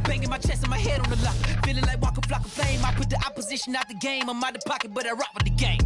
Banging my chest and my head on the lock. Feeling like walking flock of flame. I put the opposition out the game. I'm out the pocket, but I rock with the game.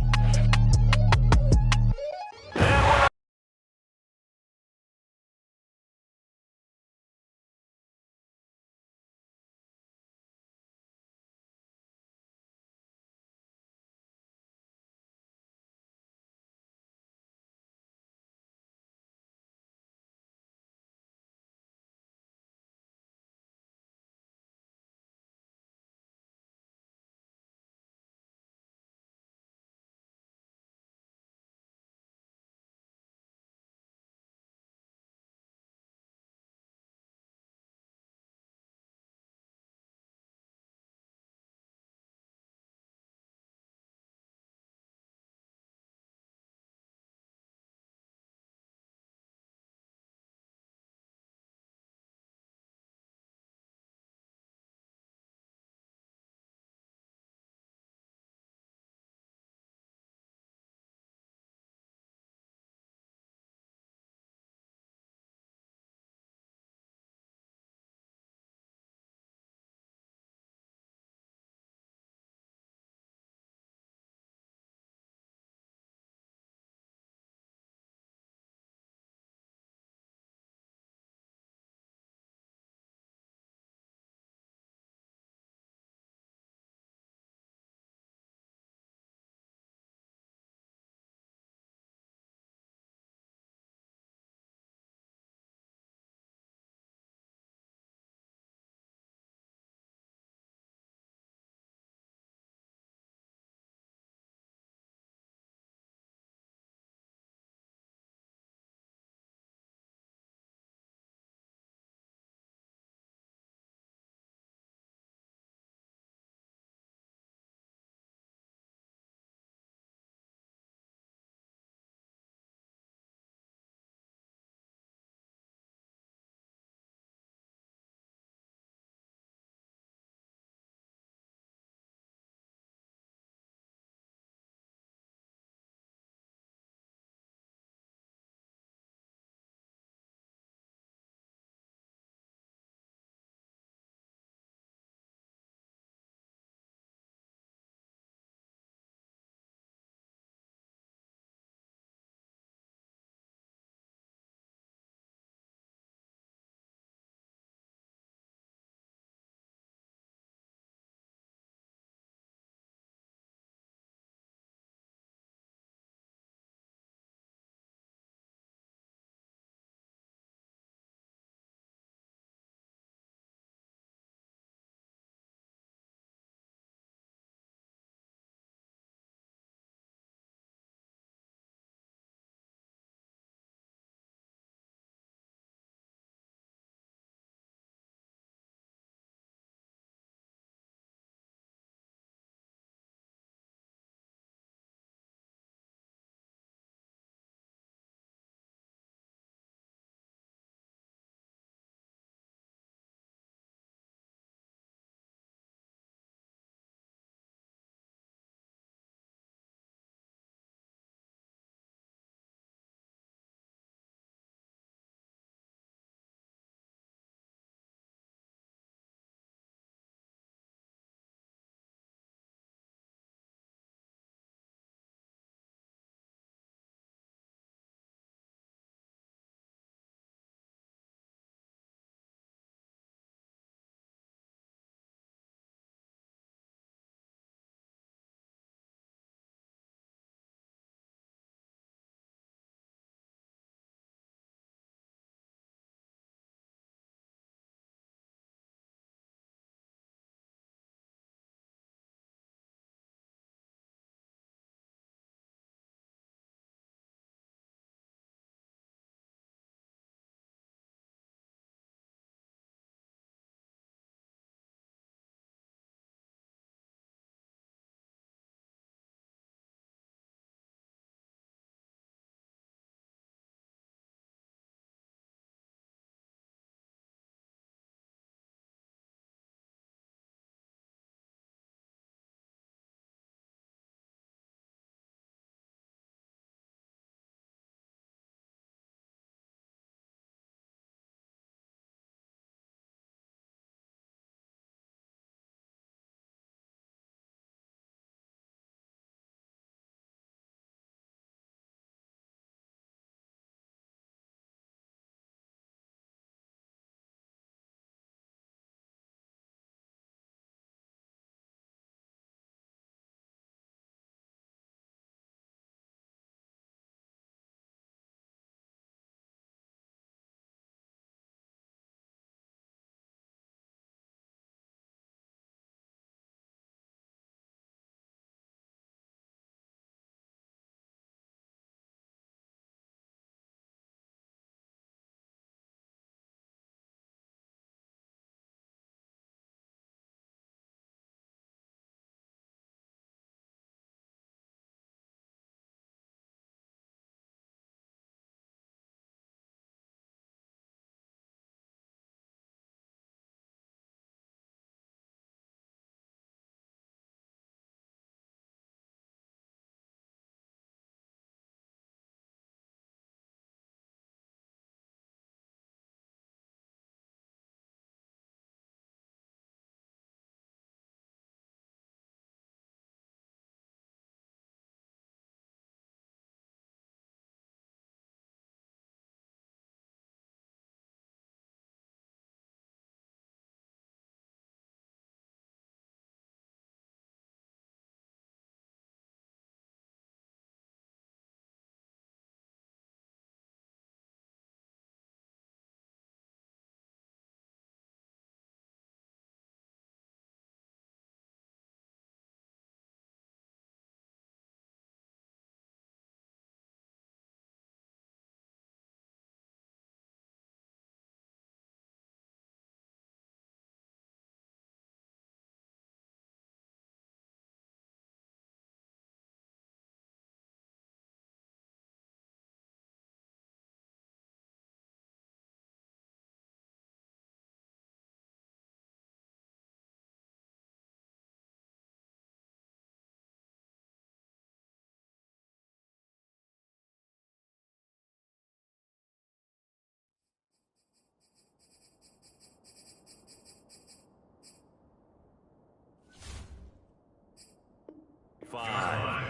5.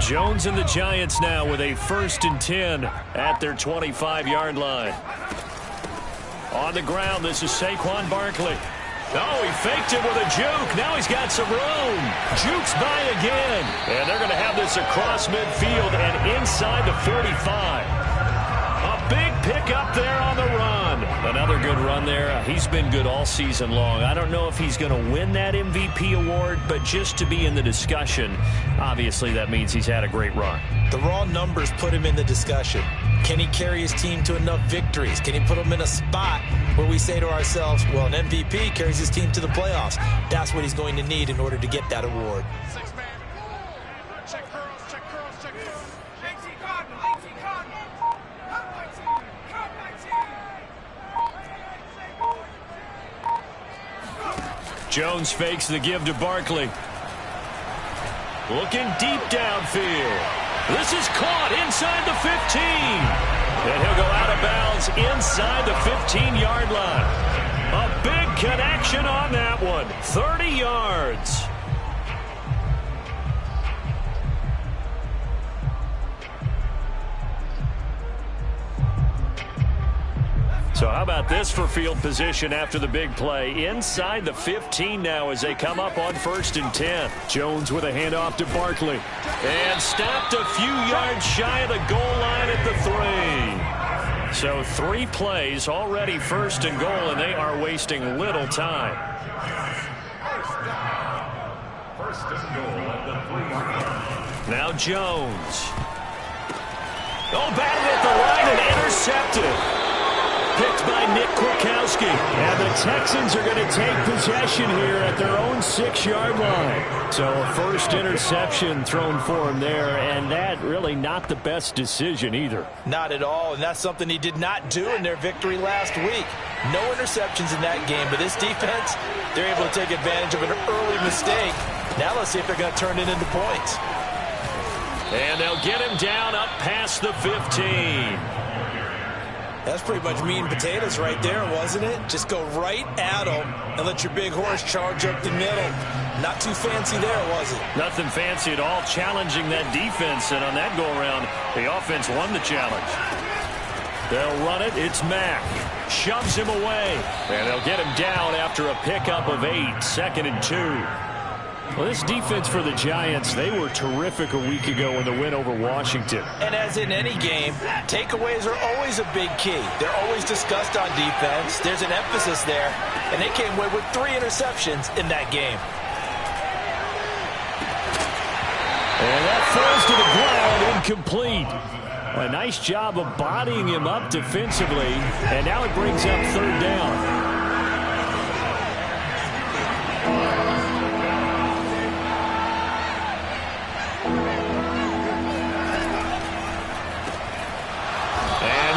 Jones and the Giants now with a 1st and 10 at their 25-yard line. On the ground, this is Saquon Barkley. Oh, he faked it with a juke. Now he's got some room. Jukes by again. And they're going to have this across midfield and inside the 45. A big pick up there on the run. Another good run there. He's been good all season long. I don't know if he's going to win that MVP award, but just to be in the discussion, obviously that means he's had a great run. The raw numbers put him in the discussion. Can he carry his team to enough victories? Can he put them in a spot where we say to ourselves, well, an MVP carries his team to the playoffs. That's what he's going to need in order to get that award. Jones fakes the give to Barkley. Looking deep downfield. This is caught inside the 15. And he'll go out of bounds inside the 15-yard line. A big connection on that one. 30 yards. So how about this for field position after the big play? Inside the 15 now as they come up on 1st and 10. Jones with a handoff to Barkley. And stopped a few yards shy of the goal line at the 3. So 3 plays already 1st and goal, and they are wasting little time. Now Jones. Oh, batted at the line and intercepted. Picked by Nick Kwiatkowski. And the Texans are going to take possession here at their own 6-yard line. So a first interception thrown for him there, and that really not the best decision either. Not at all, and that's something he did not do in their victory last week. No interceptions in that game, but this defense, they're able to take advantage of an early mistake. Now let's see if they're going to turn it into points. And they'll get him down up past the 15. That's pretty much meat and potatoes right there, wasn't it? Just go right at them and let your big horse charge up the middle. Not too fancy there, was it? Nothing fancy at all, challenging that defense. And on that go-around, the offense won the challenge. They'll run it. It's Mack. Shoves him away. And they'll get him down after a pickup of 8. 2nd and 2. Well, this defense for the Giants, they were terrific a week ago in the win over Washington. And as in any game, takeaways are always a big key. They're always discussed on defense. There's an emphasis there, and they came away with 3 interceptions in that game. And that falls to the ground, incomplete. A nice job of bodying him up defensively, and now it brings up 3rd down.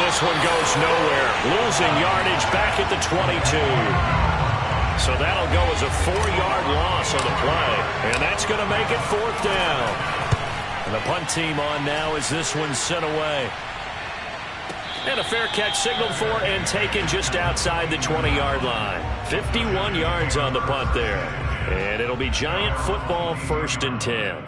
This one goes nowhere. Losing yardage back at the 22. So that'll go as a 4-yard loss on the play. And that's going to make it 4th down. And the punt team on now as this one's sent away. And a fair catch signaled for and taken just outside the 20-yard line. 51 yards on the punt there. And it'll be Giant football 1st and 10.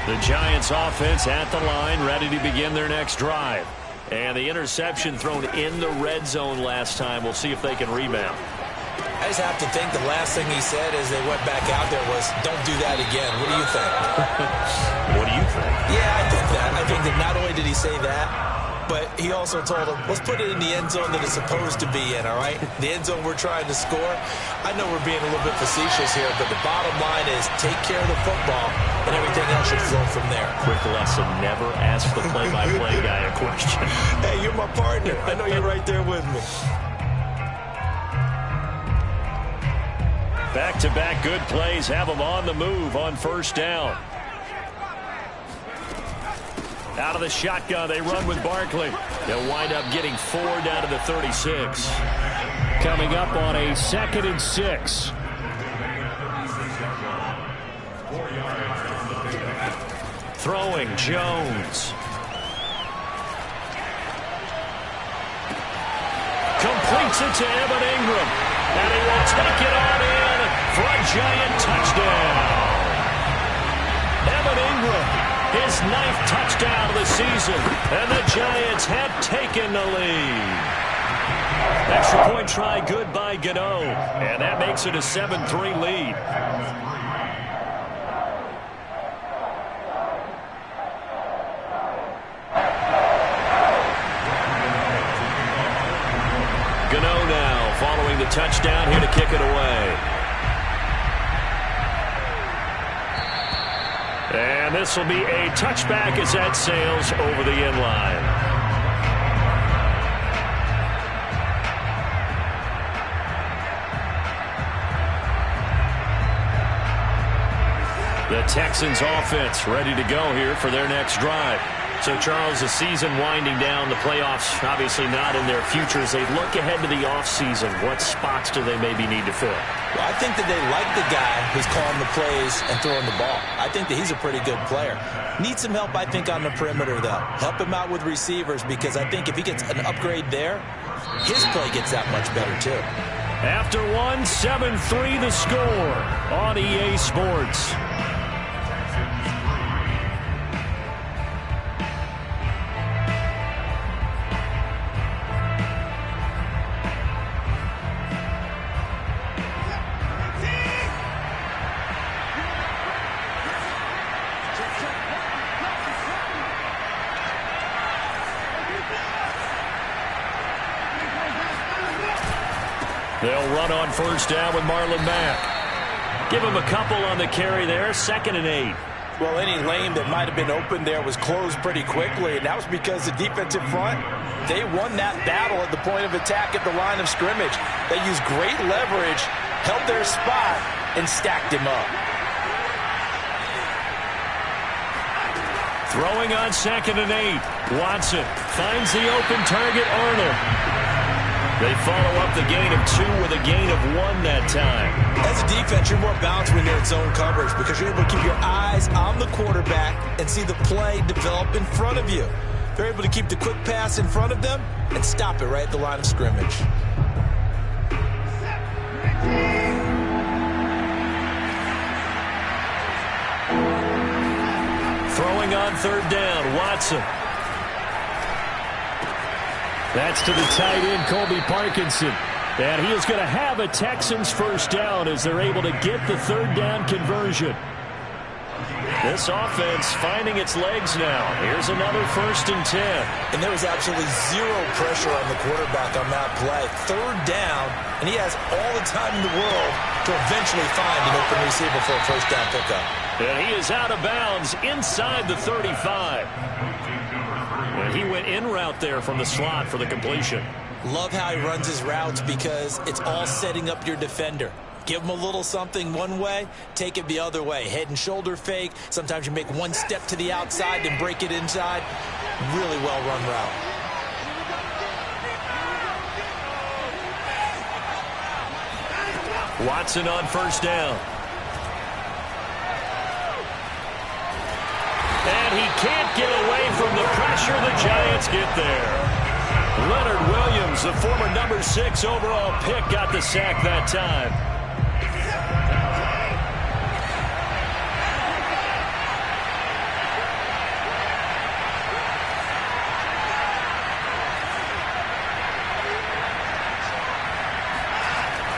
The Giants offense at the line, ready to begin their next drive. And the interception thrown in the red zone last time. We'll see if they can rebound. I just have to think the last thing he said as they went back out there was, don't do that again. What do you think? What do you think? Yeah, I think that. I think that not only did he say that, but he also told him, let's put it in the end zone that it's supposed to be in, all right? The end zone we're trying to score. I know we're being a little bit facetious here, but the bottom line is take care of the football, and everything else should flow from there. Quick lesson, never ask the play-by-play guy a question. Hey, you're my partner. I know you're right there with me. Back-to-back good plays have them on the move on first down. Out of the shotgun, they run with Barkley. They'll wind up getting 4 down to the 36. Coming up on a 2nd and 6. Throwing, Jones. Completes it to Evan Ingram. And he will take it on in for a giant touchdown. Evan Ingram, his 9th touchdown of the season. And the Giants have taken the lead. Extra point try good by Gano. And that makes it a 7-3 lead. Gano now following the touchdown here to kick it away. And this will be a touchback as that sails over the end line. The Texans offense ready to go here for their next drive. So, Charles, the season winding down, the playoffs obviously not in their future. As they look ahead to the offseason, what spots do they maybe need to fill? Well, I think that they like the guy who's calling the plays and throwing the ball. I think that he's a pretty good player. Needs some help, I think, on the perimeter, though. Help him out with receivers, because I think if he gets an upgrade there, his play gets that much better, too. After 7-3 the score on EA Sports. They'll run on first down with Marlon Mack. Give him a couple on the carry there, 2nd and 8. Well, any lane that might have been open there was closed pretty quickly, and that was because the defensive front, they won that battle at the point of attack at the line of scrimmage. They used great leverage, held their spot, and stacked him up. Throwing on 2nd and 8. Watson finds the open target, Arnold. They follow up the gain of 2 with a gain of 1 that time. As a defense, you're more balanced when you're in zone coverage because you're able to keep your eyes on the quarterback and see the play develop in front of you. They're able to keep the quick pass in front of them and stop it right at the line of scrimmage. Throwing on 3rd down, Watson. That's to the tight end, Colby Parkinson. And he is going to have a Texans first down as they're able to get the 3rd down conversion. This offense finding its legs now. Here's another 1st and 10. And there was absolutely zero pressure on the quarterback on that play. 3rd down, and he has all the time in the world to eventually find an open receiver for a first down pickup. And he is out of bounds inside the 35. And he went in route there from the slot for the completion. Love how he runs his routes because it's all setting up your defender. Give him a little something one way, take it the other way. Head and shoulder fake. Sometimes you make one step to the outside, then break it inside. Really well-run route. Watson on first down. And he can't get away from the pressure. The Giants get there. Leonard Williams, the former number 6 overall pick, got the sack that time.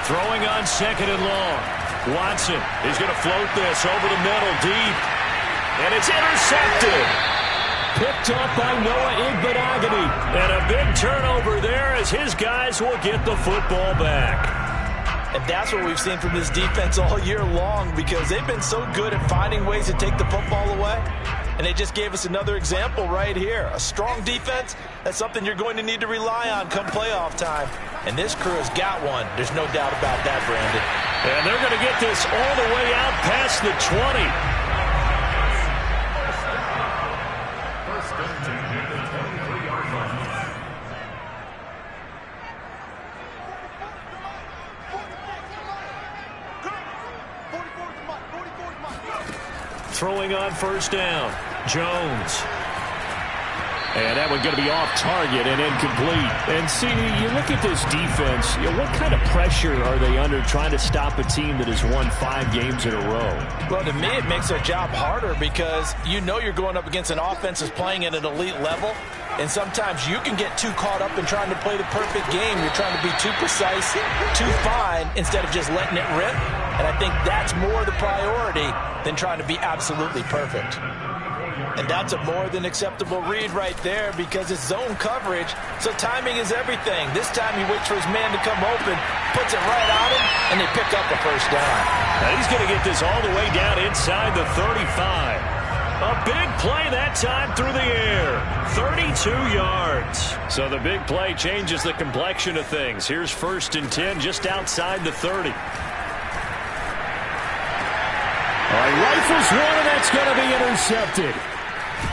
Throwing on 2nd and long. Watson is going to float this over the middle deep. And it's intercepted. Picked up by Noah Igbenogany. And a big turnover there as his guys will get the football back. And that's what we've seen from this defense all year long, because they've been so good at finding ways to take the football away. And they just gave us another example right here. A strong defense, that's something you're going to need to rely on come playoff time. And this crew has got one. There's no doubt about that, Brandon. And they're going to get this all the way out past the 20. Throwing on first down, Jones. And that one going to be off target and incomplete. And, CD, you look at this defense, what kind of pressure are they under trying to stop a team that has won 5 games in a row? Well, to me, it makes their job harder because you know you're going up against an offense that's playing at an elite level. And sometimes you can get too caught up in trying to play the perfect game. You're trying to be too precise, too fine, instead of just letting it rip. And I think that's more the priority than trying to be absolutely perfect. And that's a more than acceptable read right there because it's zone coverage, so timing is everything. This time he waits for his man to come open, puts it right on him, and they pick up a first down. Now he's going to get this all the way down inside the 35. A big play that time through the air. 32 yards. So the big play changes the complexion of things. Here's 1st and 10 just outside the 30. All right, rifles one, and that's going to be intercepted.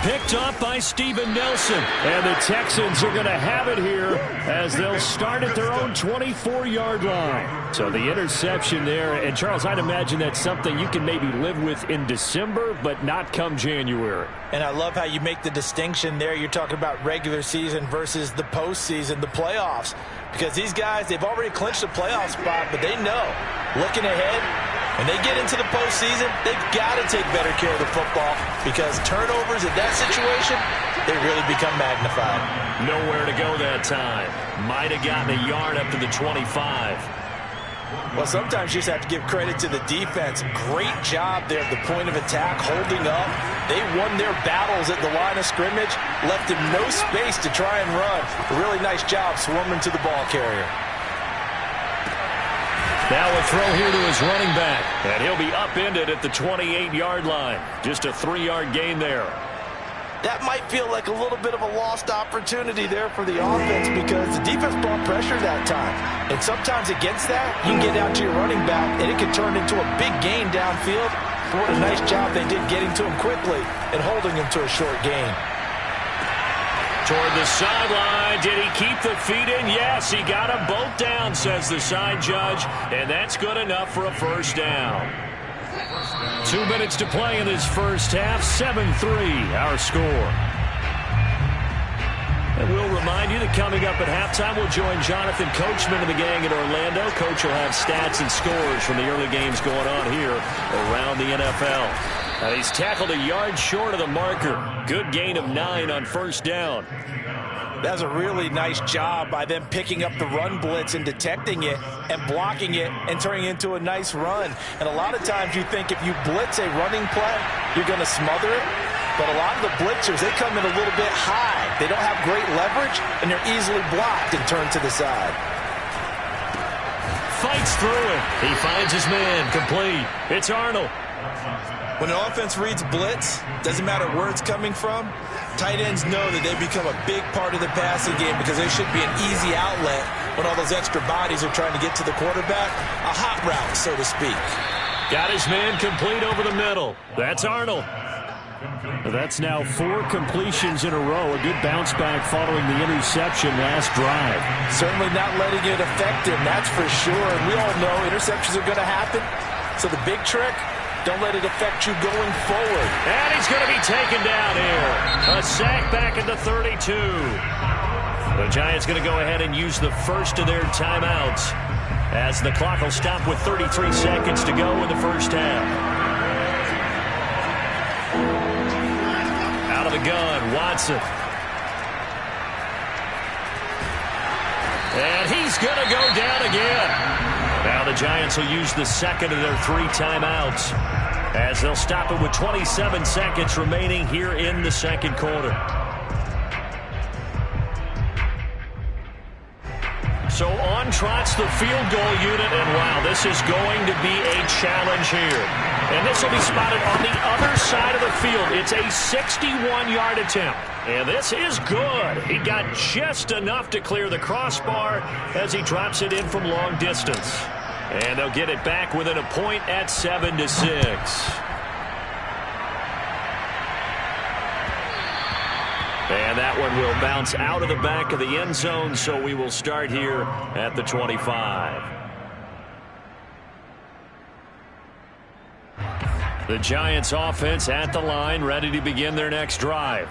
Picked up by Steven Nelson. And the Texans are going to have it here as they'll start at their own 24-yard line. So the interception there. And, Charles, I'd imagine that's something you can maybe live with in December, but not come January. And I love how you make the distinction there. You're talking about regular season versus the postseason, the playoffs. Because these guys, they've already clinched a playoff spot, but they know, looking ahead, when they get into the postseason, they've got to take better care of the football because turnovers in that situation, they really become magnified. Nowhere to go that time. Might have gotten a yard up to the 25. Well, sometimes you just have to give credit to the defense. Great job there at the point of attack, holding up. They won their battles at the line of scrimmage, left him no space to try and run. A really nice job swarming to the ball carrier. Now a throw here to his running back, and he'll be upended at the 28-yard line. Just a 3-yard gain there. That might feel like a little bit of a lost opportunity there for the offense because the defense brought pressure that time. And sometimes against that, you can get out to your running back, and it can turn into a big gain downfield. But what a nice job they did getting to him quickly and holding him to a short gain. Toward the sideline, did he keep the feet in? Yes, he got them both down, says the side judge, and that's good enough for a first down. 2 minutes to play in this first half, 7-3 our score. And we'll remind you that coming up at halftime, we'll join Jonathan Coachman and the gang in Orlando. Coach will have stats and scores from the early games going on here around the NFL. Now he's tackled a yard short of the marker. Good gain of 9 on first down. That's a really nice job by them picking up the run blitz and detecting it and blocking it and turning it into a nice run. And a lot of times you think if you blitz a running play, you're going to smother it. But a lot of the blitzers, they come in a little bit high. They don't have great leverage, and they're easily blocked and turned to the side. Fights through it. He finds his man. Complete. It's Arnold. When an offense reads blitz, doesn't matter where it's coming from, tight ends know that they become a big part of the passing game because they should be an easy outlet when all those extra bodies are trying to get to the quarterback. A hot route, so to speak. Got his man complete over the middle. That's Arnold. That's now 4 completions in a row. A good bounce back following the interception last drive. Certainly not letting it affect him, that's for sure. And we all know interceptions are going to happen. So the big trick, don't let it affect you going forward. And he's going to be taken down here. A sack back at the 32. The Giants going to go ahead and use the first of their timeouts as the clock will stop with 33 seconds to go in the first half. Out of the gun, Watson. And he's going to go down again. Now the Giants will use the second of their 3 timeouts. as they'll stop it with 27 seconds remaining here in the second quarter. So on trots the field goal unit, and wow, this is going to be a challenge here. And this will be spotted on the other side of the field. It's a 61-yard attempt. And this is good. He got just enough to clear the crossbar as he drops it in from long distance. And they'll get it back within a point at 7-6. And that one will bounce out of the back of the end zone, so we will start here at the 25. The Giants offense at the line, ready to begin their next drive.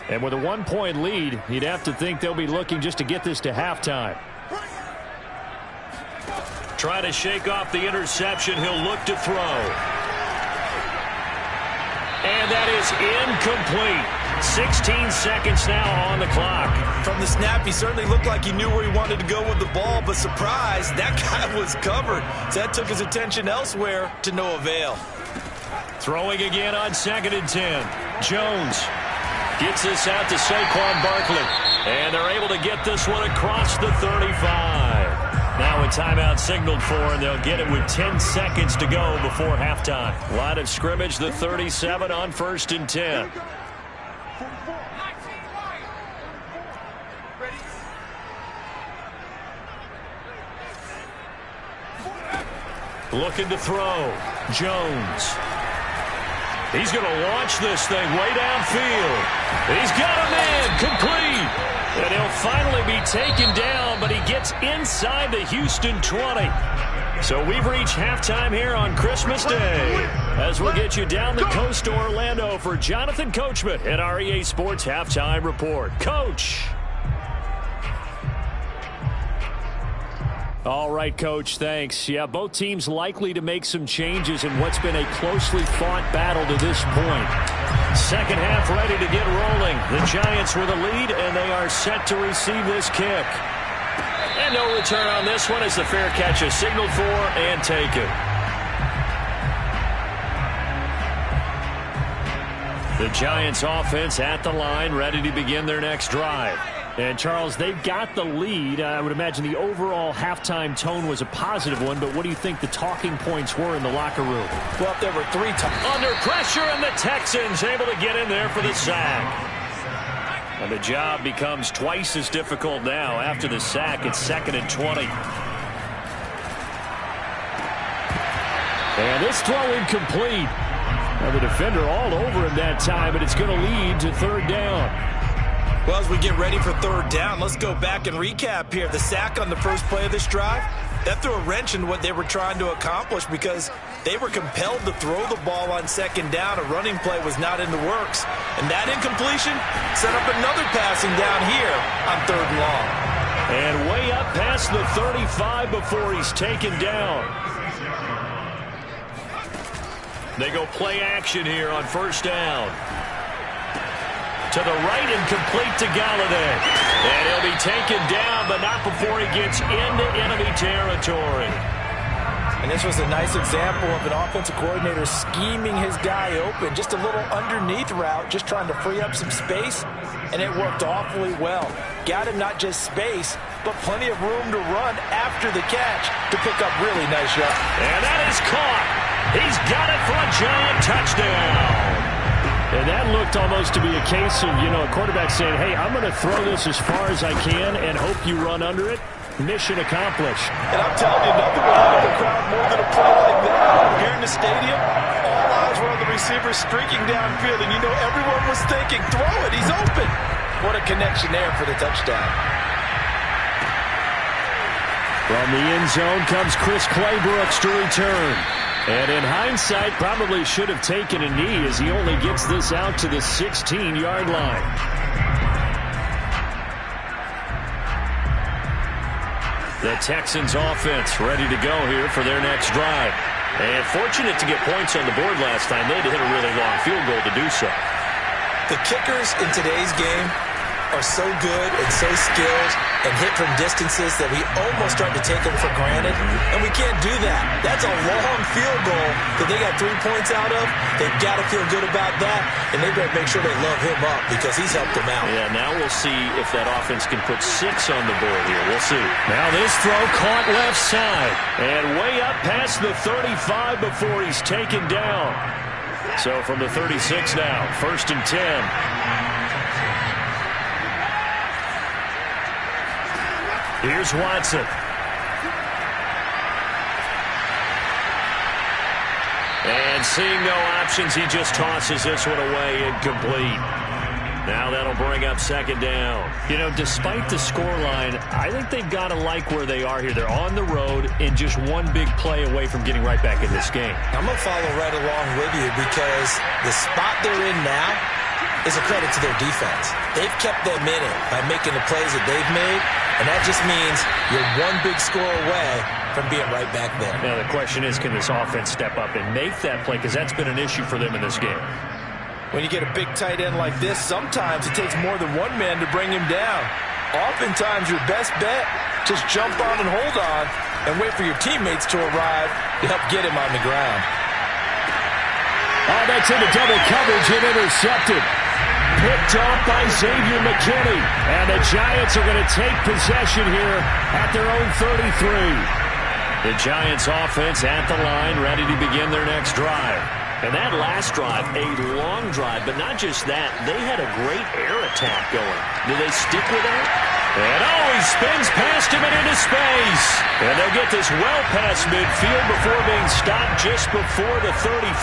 And with a 1-point lead, you'd have to think they'll be looking just to get this to halftime. Try to shake off the interception. He'll look to throw. And that is incomplete. 16 seconds now on the clock. From the snap, he certainly looked like he knew where he wanted to go with the ball, but surprise, that guy was covered. So that took his attention elsewhere to no avail. Throwing again on 2nd and 10. Jones gets this out to Saquon Barkley. And they're able to get this one across the 35. Now a timeout signaled for, and they'll get it with 10 seconds to go before halftime. Line of scrimmage, the 37 on 1st and 10. Looking to throw. Jones. He's going to launch this thing way downfield. He's got a man complete. And he'll finally be taken down, but he gets inside the Houston 20. So we've reached halftime here on Christmas Day. As we'll get you down the coast to Orlando for Jonathan Coachman at our EA Sports Halftime Report. Coach. All right, Coach, thanks. Yeah, both teams likely to make some changes in what's been a closely fought battle to this point. Second half ready to get rolling. The Giants with a lead, and they are set to receive this kick. And no return on this one as the fair catch is signaled for and taken. The Giants offense at the line, ready to begin their next drive. And, Charles, they've got the lead. I would imagine the overall halftime tone was a positive one, but what do you think the talking points were in the locker room? Well, there were 3 times. Under pressure, and the Texans able to get in there for the sack. And the job becomes twice as difficult now. After the sack, it's 2nd and 20. And this throw incomplete. Now the defender all over him that time, but it's going to lead to 3rd down. Well, as we get ready for 3rd down, let's go back and recap here. The sack on the first play of this drive, that threw a wrench in what they were trying to accomplish because they were compelled to throw the ball on 2nd down. A running play was not in the works. And that incompletion set up another passing down here on 3rd and long. And way up past the 35 before he's taken down. They go play action here on 1st down. To the right and complete to Galladay. And he'll be taken down, but not before he gets into enemy territory. And this was a nice example of an offensive coordinator scheming his guy open. Just a little underneath route, just trying to free up some space, and it worked awfully well. Got him not just space, but plenty of room to run after the catch to pick up really nice yards. And that is caught. He's got it for a giant touchdown. And that looked almost to be a case of, a quarterback saying, hey, I'm going to throw this as far as I can and hope you run under it. Mission accomplished. And I'm telling you, nothing will have the crowd more than a play like that. Here in the stadium, all eyes were on the receiver streaking downfield, and everyone was thinking, throw it, he's open. What a connection there for the touchdown. From the end zone comes Chris Claybrooks to return. And in hindsight, probably should have taken a knee as he only gets this out to the 16-yard line. The Texans offense ready to go here for their next drive. And fortunate to get points on the board last time. They had to hit a really long field goal to do so. The kickers in today's game are so good and so skilled and hit from distances that we almost start to take them for granted, and we can't do that. That's a long field goal that they got 3 points out of. They've got to feel good about that, and they better make sure they love him up because he's helped them out. Yeah, now we'll see if that offense can put 6 on the board here. We'll see. Now this throw caught left side and way up past the 35 before he's taken down. So from the 36 now, 1st and 10. Here's Watson. And seeing no options, he just tosses this one away, incomplete. Now that'll bring up 2nd down. You know, despite the scoreline, I think they've got to like where they are here. They're on the road and just one big play away from getting right back in this game. I'm going to follow right along with you because the spot they're in now is a credit to their defense. They've kept them in it by making the plays that they've made, and that just means you're one big score away from being right back there. Now the question is, can this offense step up and make that play? Because that's been an issue for them in this game. When you get a big tight end like this, sometimes it takes more than one man to bring him down. Oftentimes, your best bet, just jump on and hold on and wait for your teammates to arrive to help get him on the ground. Oh, that's into double coverage and intercepted. Picked off by Xavier McKinney. And the Giants are going to take possession here at their own 33. The Giants offense at the line, ready to begin their next drive. And that last drive, a long drive, but not just that. They had a great air attack going. Do they stick with that? And he spins past him and into space. And they'll get this well past midfield before being stopped just before the 35.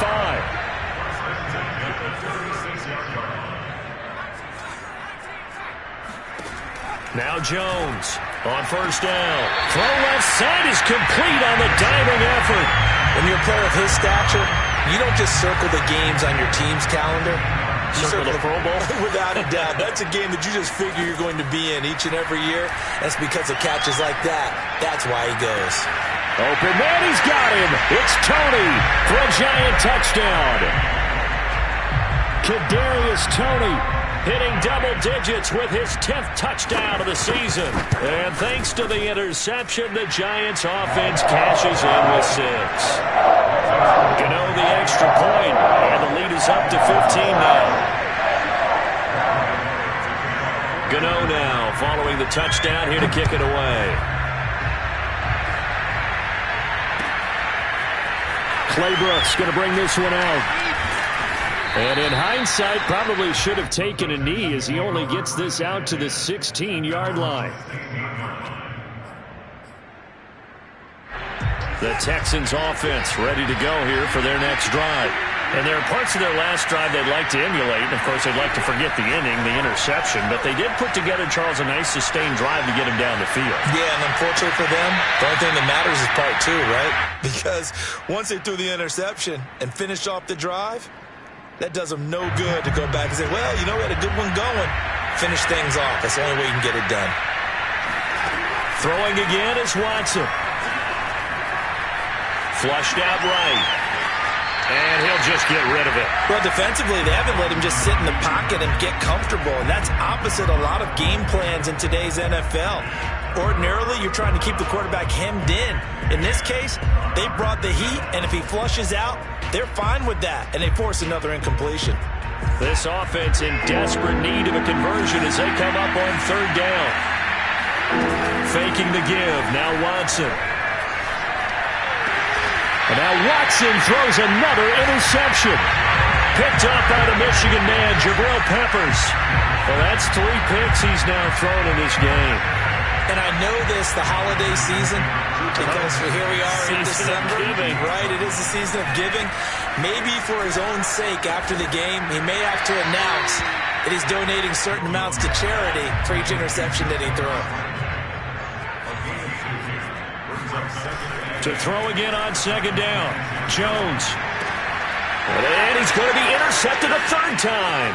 Now Jones on 1st down. Throw left side is complete on the diving effort. When you're a player of his stature, you don't just circle the games on your team's calendar. You circle the Pro Bowl? Without a doubt. That's a game that you just figure you're going to be in each and every year. That's because of catches like that. That's why he goes. Open man, he's got him. It's Toney for a Giant touchdown. Kadarius Toney hitting double digits with his 10th touchdown of the season. And thanks to the interception, the Giants offense cashes in with 6. Gano the extra point, and the lead is up to 15 now. Gano now following the touchdown here to kick it away. Claybrooks going to bring this one out. And in hindsight, probably should have taken a knee as he only gets this out to the 16-yard line. The Texans offense ready to go here for their next drive. And there are parts of their last drive they'd like to emulate. And, of course, they'd like to forget the inning, the interception. But they did put together, Charles, a nice sustained drive to get him down the field. Yeah, and unfortunately for them, the only thing that matters is part 2, right? Because once they threw the interception and finished off the drive, that does them no good to go back and say, well, you know, we had a good one going. Finish things off. That's the only way you can get it done. Throwing again is Watson. Flushed out right. And he'll just get rid of it. Well, defensively, they haven't let him just sit in the pocket and get comfortable, and that's opposite a lot of game plans in today's NFL. Ordinarily, you're trying to keep the quarterback hemmed in. In this case, they brought the heat, and if he flushes out, they're fine with that, and they force another incompletion. This offense in desperate need of a conversion as they come up on 3rd down. Faking the give. Now Watson. And now Watson throws another interception. Picked up by the Michigan man, Jabril Peppers. Well, that's 3 picks he's now thrown in this game. And I know this, the holiday season, because here we are in December. Right, it is the season of giving. Maybe for his own sake after the game, he may have to announce that he's donating certain amounts to charity for each interception that he throws. To throw again on 2nd down, Jones. And he's going to be intercepted a 3rd time.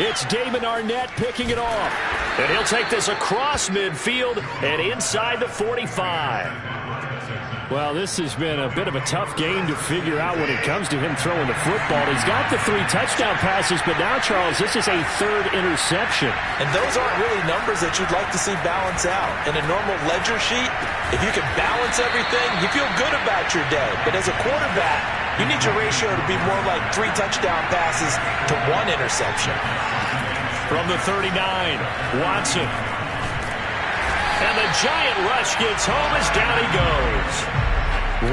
It's Damon Arnett picking it off. And he'll take this across midfield and inside the 45. Well, this has been a bit of a tough game to figure out when it comes to him throwing the football. He's got the 3 touchdown passes, but now, Charles, this is a 3rd interception. And those aren't really numbers that you'd like to see balance out. In a normal ledger sheet, if you can balance everything, you feel good about your day. But as a quarterback, you need your ratio to be more like 3 touchdown passes to 1 interception. From the 39, Watson. And the giant rush gets home as down he goes.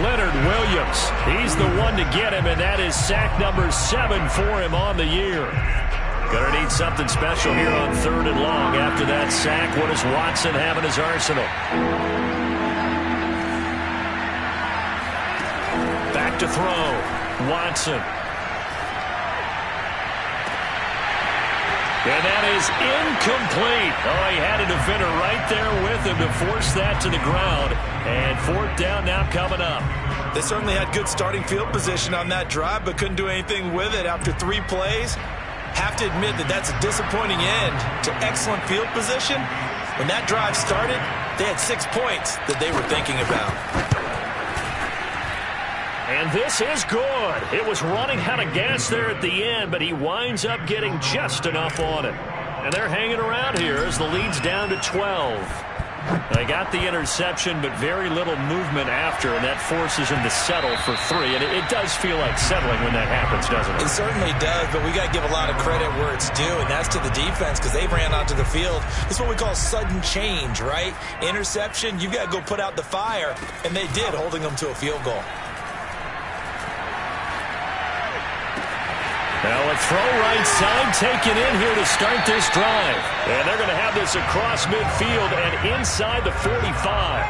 Leonard Williams, he's the one to get him, and that is sack number 7 for him on the year. Gonna need something special here on 3rd and long after that sack. What does Watson have in his arsenal? Back to throw. Watson. And that is incomplete. Oh, he had a defender right there with him to force that to the ground. And 4th down now coming up. They certainly had good starting field position on that drive, but couldn't do anything with it after 3 plays. Have to admit that that's a disappointing end to excellent field position. When that drive started, they had 6 points that they were thinking about. And this is good. It was running out of gas there at the end, but he winds up getting just enough on it. And they're hanging around here as the lead's down to 12. They got the interception, but very little movement after, and that forces him to settle for 3. And it does feel like settling when that happens, doesn't it? It certainly does, but we got to give a lot of credit where it's due, and that's to the defense because they ran onto the field. It's what we call sudden change, right? Interception, you've got to go put out the fire, and they did, holding them to a field goal. Now a throw right side taken in here to start this drive. And they're going to have this across midfield and inside the 45.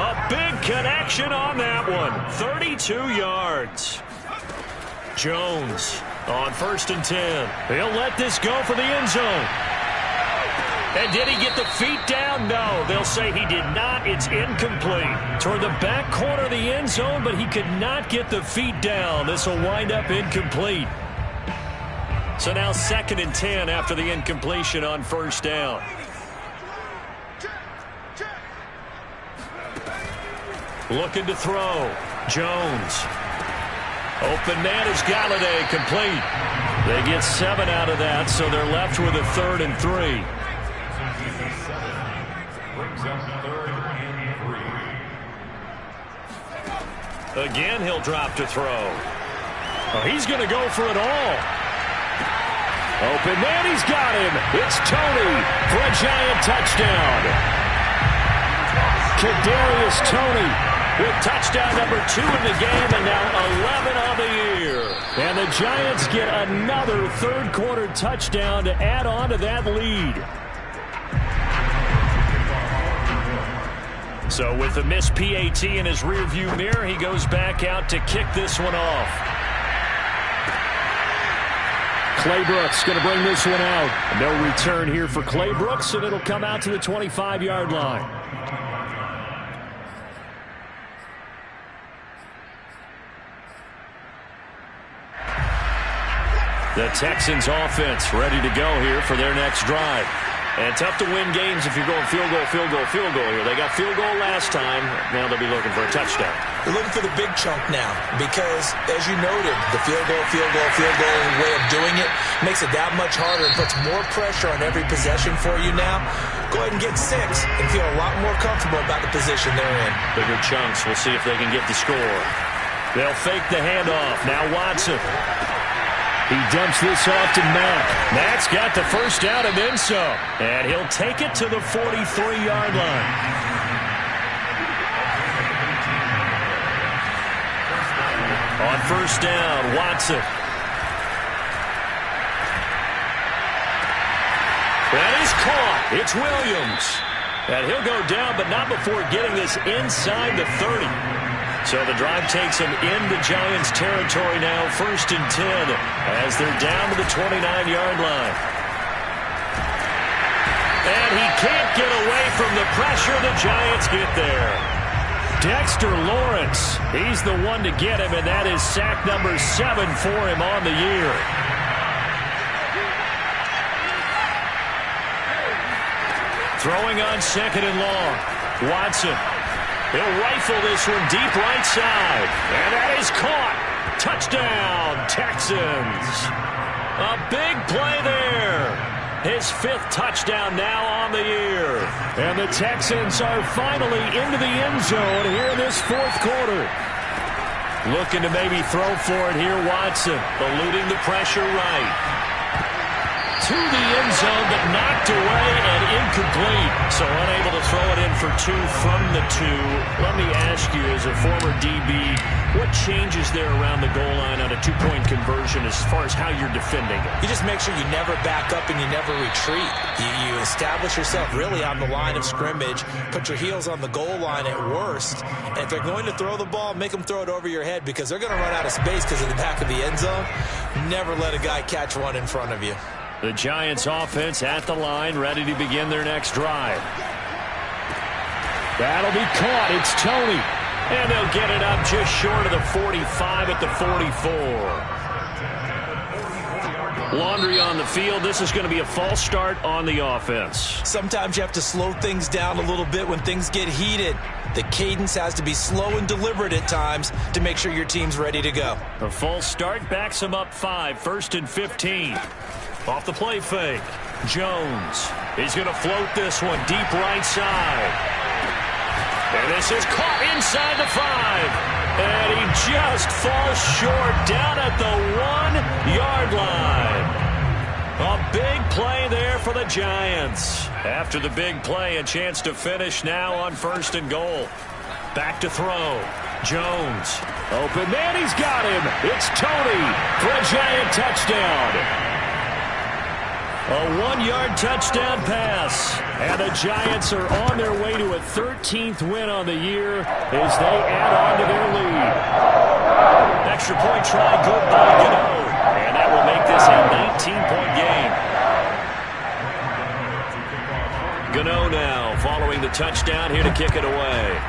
A big connection on that one. 32 yards. Jones on 1st and 10. He'll let this go for the end zone. And did he get the feet down? No, they'll say he did not. It's incomplete. Toward the back corner of the end zone, but he could not get the feet down. This will wind up incomplete. So now 2nd and 10 after the incompletion on 1st down. Looking to throw. Jones. Open man is Galladay, complete. They get 7 out of that, so they're left with a 3rd and 3. Again, he'll drop to throw. Oh, he's going to go for it all. Open man, he's got him. It's Toney for a giant touchdown. Kadarius Toney with touchdown number 2 in the game and now 11 on the year. And the Giants get another 3rd quarter touchdown to add on to that lead. So with the missed PAT in his rearview mirror, he goes back out to kick this one off. Clay Brooks going to bring this one out. No return here for Clay Brooks, and it'll come out to the 25-yard line. The Texans offense ready to go here for their next drive. And tough to win games if you're going field goal, field goal, field goal here. They got field goal last time. Now they'll be looking for a touchdown. They're looking for the big chunk now because, as you noted, the field goal way of doing it makes it that much harder and puts more pressure on every possession for you now. Go ahead and get 6 and feel a lot more comfortable about the position they're in. Bigger chunks. We'll see if they can get the score. They'll fake the handoff. Now Watson. He dumps this off to Mack. Mack's got the first down and then some. And he'll take it to the 43-yard line. On 1st down, Watson. That is caught. It's Williams. And he'll go down, but not before getting this inside the 30. So the drive takes them into Giants territory now, 1st and 10, as they're down to the 29-yard line. And he can't get away from the pressure. The Giants get there. Dexter Lawrence, he's the one to get him, and that is sack number 7 for him on the year. Throwing on second and long. Watson. He'll rifle this one deep right side. And that is caught. Touchdown, Texans. A big play there. His 5th touchdown now on the year. And the Texans are finally into the end zone here in this 4th quarter. Looking to maybe throw for it here, Watson. Eluding the pressure right. To the end zone, but knocked away and incomplete. So unable to throw it in for 2 from the 2. Let me ask you, as a former DB, what changes there around the goal line on a 2-point conversion as far as how you're defending it? You just make sure you never back up and you never retreat. You establish yourself really on the line of scrimmage, put your heels on the goal line at worst, and if they're going to throw the ball, make them throw it over your head because they're going to run out of space because of the back of the end zone. Never let a guy catch one in front of you. The Giants offense at the line, ready to begin their next drive. That'll be caught. It's Tony. And they'll get it up just short of the 45 at the 44. Laundry on the field. This is going to be a false start on the offense. Sometimes you have to slow things down a little bit when things get heated. The cadence has to be slow and deliberate at times to make sure your team's ready to go. A false start backs them up 5, 1st and 15. Off the play fake. Jones. He's going to float this one deep right side. And this is caught inside the 5. And he just falls short down at the 1-yard line. A big play there for the Giants. After the big play, a chance to finish now on 1st and goal. Back to throw. Jones. Open man, he's got him. It's Tony for a Giant touchdown. A 1-yard touchdown pass. And the Giants are on their way to a 13th win on the year as they add on to their lead. Extra point try good by Gano. And that will make this a 19-point game. Gano now following the touchdown here to kick it away.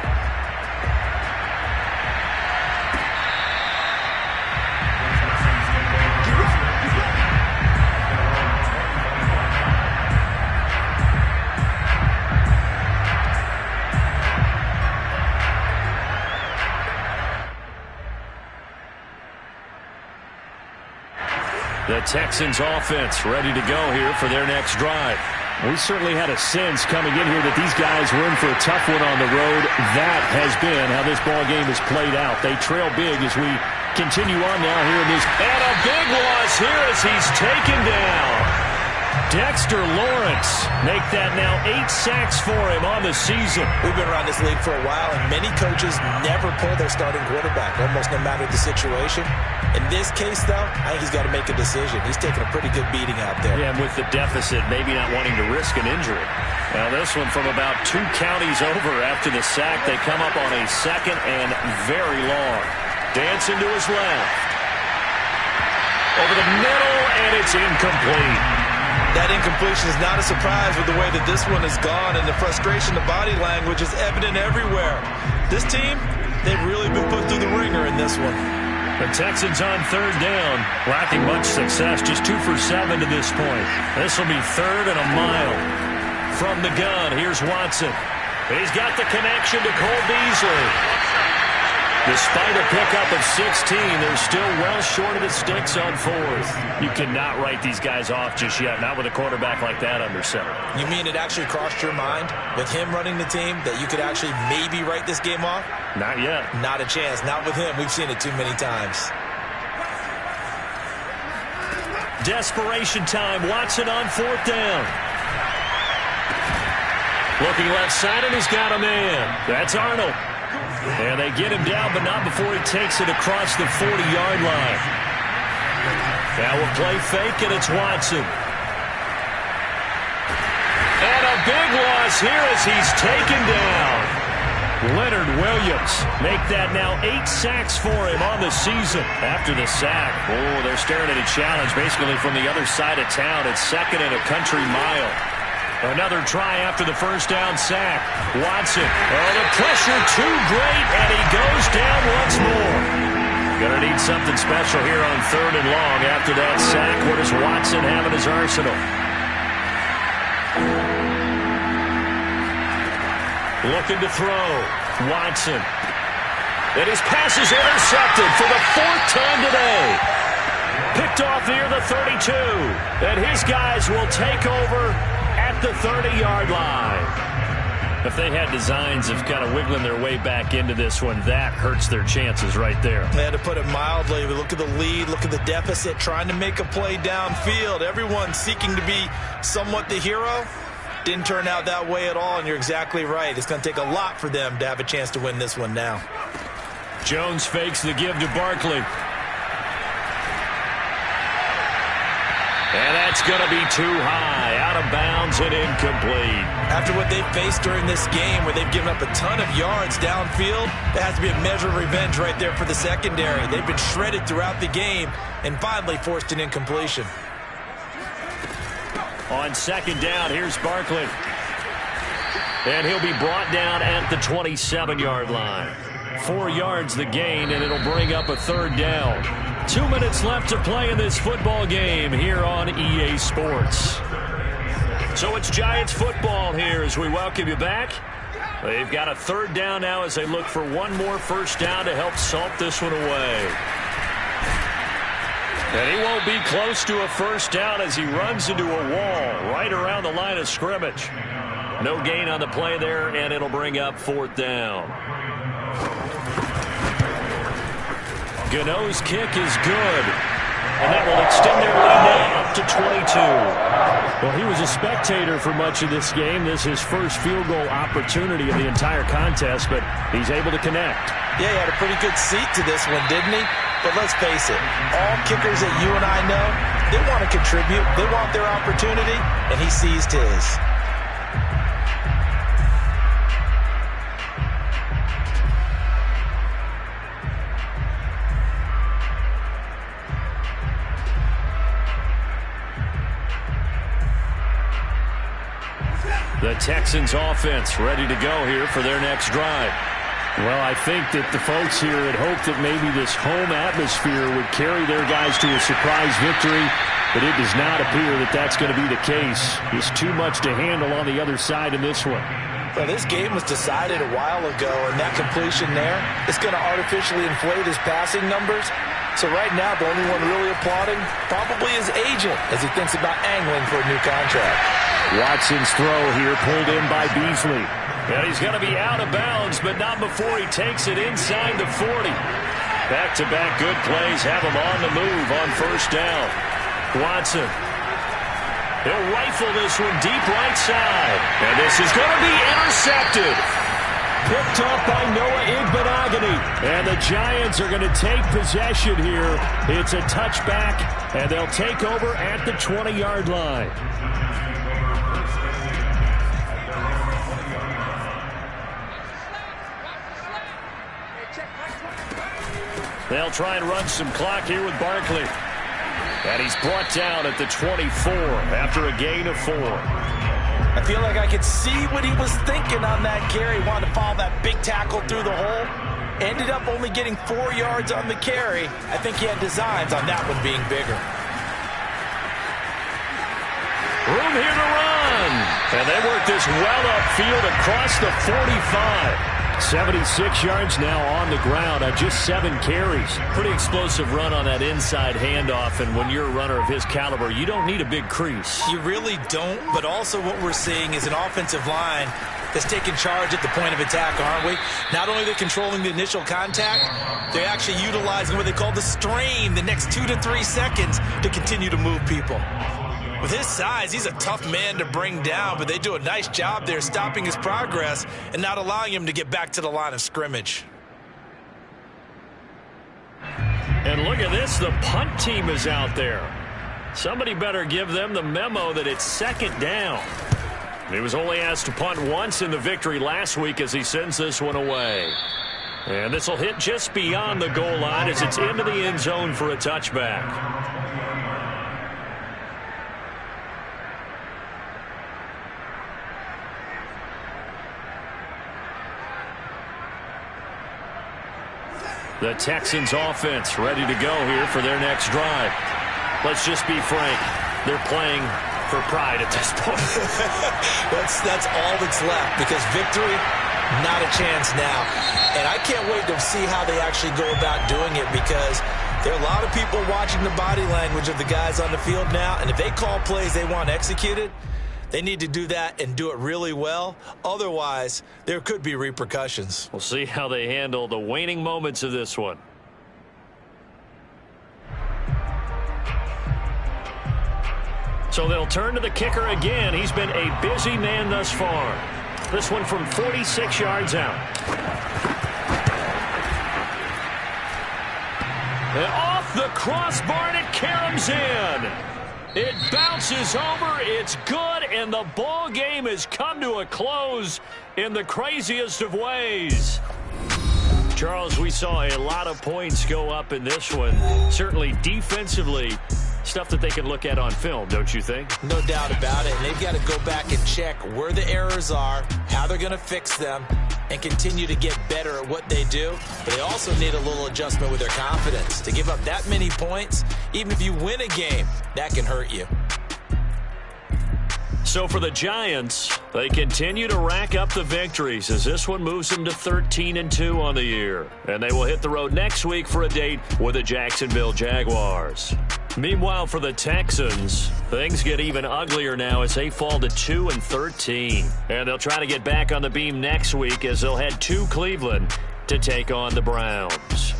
The Texans offense ready to go here for their next drive. We certainly had a sense coming in here that these guys were in for a tough one on the road. That has been how this ball game has played out. They trail big as we continue on now here in this. And a big loss here as he's taken down. Dexter Lawrence make that now 8 sacks for him on the season. We've been around this league for a while, and many coaches never pull their starting quarterback, almost no matter the situation. In this case, though, I think he's got to make a decision. He's taking a pretty good beating out there. Yeah, and with the deficit, maybe not wanting to risk an injury. Now this one from about 2 counties over after the sack. They come up on a 2nd and very long. Dancing to his left. Over the middle, and it's incomplete. That incompletion is not a surprise with the way that this one has gone, and the frustration, the body language is evident everywhere. This team, they've really been put through the ringer in this one. The Texans on 3rd down, lacking much success, just 2 for 7 to this point. This will be 3rd and a mile. From the gun, here's Watson. He's got the connection to Cole Beasley. Despite a pickup of 16, they're still well short of the sticks on 4th. You cannot write these guys off just yet, not with a quarterback like that under center. You mean it actually crossed your mind with him running the team that you could actually maybe write this game off? Not yet. Not a chance. Not with him. We've seen it too many times. Desperation time. Watson on 4th down. Looking left side, and he's got a man. That's Arnold. And they get him down, but not before he takes it across the 40-yard line. Now we'll play fake, and it's Watson. And a big loss here as he's taken down. Leonard Williams make that now 8 sacks for him on the season. After the sack, oh, they're staring at a challenge basically from the other side of town. It's 2nd and a country mile. Another try after the 1st down sack. Watson. Oh, the pressure too great, and he goes down once more. Gonna need something special here on 3rd and long after that sack. What does Watson have in his arsenal? Looking to throw. Watson. And his pass is intercepted for the 4th time today. Picked off near the 32. And his guys will take over at the 30-yard line. If they had designs of kind of wiggling their way back into this one, that hurts their chances right there. They had to put it mildly. Look at the lead, look at the deficit, trying to make a play downfield. Everyone seeking to be somewhat the hero. Didn't turn out that way at all, and you're exactly right. It's going to take a lot for them to have a chance to win this one now. Jones fakes the give to Barkley. And that's going to be too high, out of bounds and incomplete. After what they've faced during this game, where they've given up a ton of yards downfield, there has to be a measure of revenge right there for the secondary. They've been shredded throughout the game and finally forced an incompletion. On 2nd down, here's Barkley. And he'll be brought down at the 27-yard line. 4 yards the gain, and it'll bring up a 3rd down. 2 minutes left to play in this football game here on EA Sports. So it's Giants football here as we welcome you back. They've got a 3rd down now as they look for one more 1st down to help salt this one away. And he won't be close to a 1st down as he runs into a wall right around the line of scrimmage. No gain on the play there, and it'll bring up 4th down. Gano's kick is good. And that will extend their lead now up to 22. Well, he was a spectator for much of this game. This is his first field goal opportunity of the entire contest, but he's able to connect. Yeah, he had a pretty good seat to this one, didn't he? But let's face it, all kickers that you and I know, they want to contribute. They want their opportunity, and he seized his. The Texans offense ready to go here for their next drive. Well, I think that the folks here had hoped that maybe this home atmosphere would carry their guys to a surprise victory, but it does not appear that that's going to be the case. There's too much to handle on the other side in this one. Well, this game was decided a while ago, and that completion there is going to artificially inflate his passing numbers. So right now, the only one really applauding probably his agent as he thinks about angling for a new contract. Watson's throw here pulled in by Beasley. And he's going to be out of bounds, but not before he takes it inside the 40. Back-to-back good plays have him on the move on 1st down. Watson. He'll rifle this one deep right side. And this is going to be intercepted. Picked off by Noah Igbenogany. And the Giants are going to take possession here. It's a touchback, and they'll take over at the 20-yard line. They'll try and run some clock here with Barkley. And he's brought down at the 24 after a gain of 4. I feel like I could see what he was thinking on that carry. Wanted to follow that big tackle through the hole. Ended up only getting 4 yards on the carry. I think he had designs on that one being bigger. Room here to run. And they work this well upfield across the 45. 76 yards now on the ground on just 7 carries. Pretty explosive run on that inside handoff, and when you're a runner of his caliber, you don't need a big crease. You really don't, but also what we're seeing is an offensive line that's taking charge at the point of attack, aren't we? Not only are they controlling the initial contact, they're actually utilizing what they call the strain, the next 2 to 3 seconds to continue to move people. With his size, he's a tough man to bring down, but they do a nice job there stopping his progress and not allowing him to get back to the line of scrimmage. And look at this, the punt team is out there. Somebody better give them the memo that it's 2nd down. He was only asked to punt once in the victory last week as he sends this one away. And this will hit just beyond the goal line as it's into the end zone for a touchback. The Texans offense ready to go here for their next drive. Let's just be frank. They're playing for pride at this point. That's all that's left, because victory Not a chance now. And I can't wait to see how they actually go about doing it, because there are a lot of people watching the body language of the guys on the field now, and if they call plays they want executed, they need to do that and do it really well. Otherwise, there could be repercussions. We'll see how they handle the waning moments of this one. So they'll turn to the kicker again. He's been a busy man thus far. This one from 46 yards out. And off the crossbar, and it caroms in. It bounces over, it's good, and the ball game has come to a close in the craziest of ways. Charles, we saw a lot of points go up in this one. Certainly defensively, stuff that they can look at on film, don't you think? No doubt about it. And they've got to go back and check where the errors are, how they're going to fix them, and continue to get better at what they do. But they also need a little adjustment with their confidence. To give up that many points, even if you win a game, that can hurt you. So for the Giants, they continue to rack up the victories as this one moves them to 13-2 on the year. And they will hit the road next week for a date with the Jacksonville Jaguars. Meanwhile, for the Texans, things get even uglier now as they fall to 2-13. And they'll try to get back on the beam next week as they'll head to Cleveland to take on the Browns.